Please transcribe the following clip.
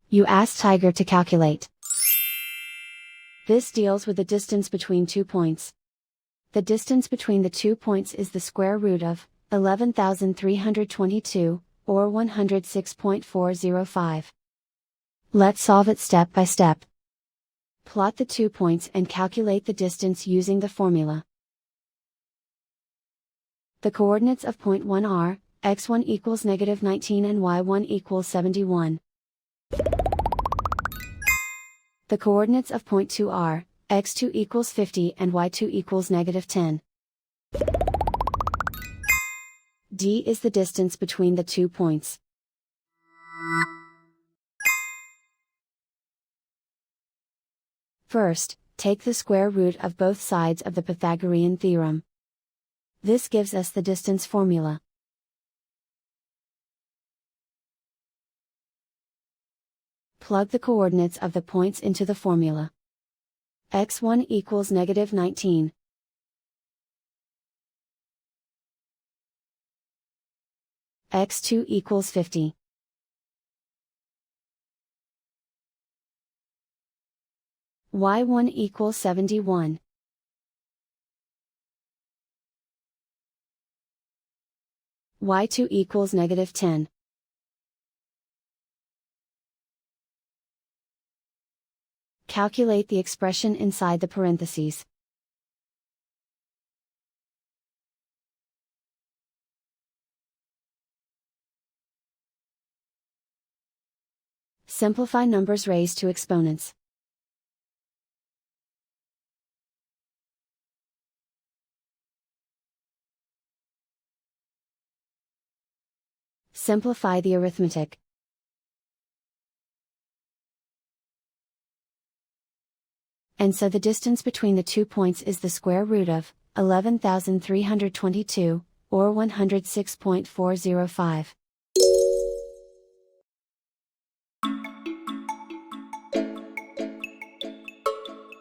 You ask Tiger to calculate. This deals with the distance between 2 points. The distance between the 2 points is the square root of 11,322, or 106.405. Let's solve it step by step. Plot the 2 points and calculate the distance using the formula. The coordinates of point 1 are, x1 equals -19 and y1 equals 71. The coordinates of point 2 are, x2 equals 50 and y2 equals -10. D is the distance between the 2 points. First, take the square root of both sides of the Pythagorean theorem. This gives us the distance formula. Plug the coordinates of the points into the formula. x1 equals -19. x2 equals 50. y1 equals 71. y2 equals -10. Calculate the expression inside the parentheses. Simplify numbers raised to exponents. Simplify the arithmetic. And so the distance between the 2 points is the square root of 11,322, or 106.405.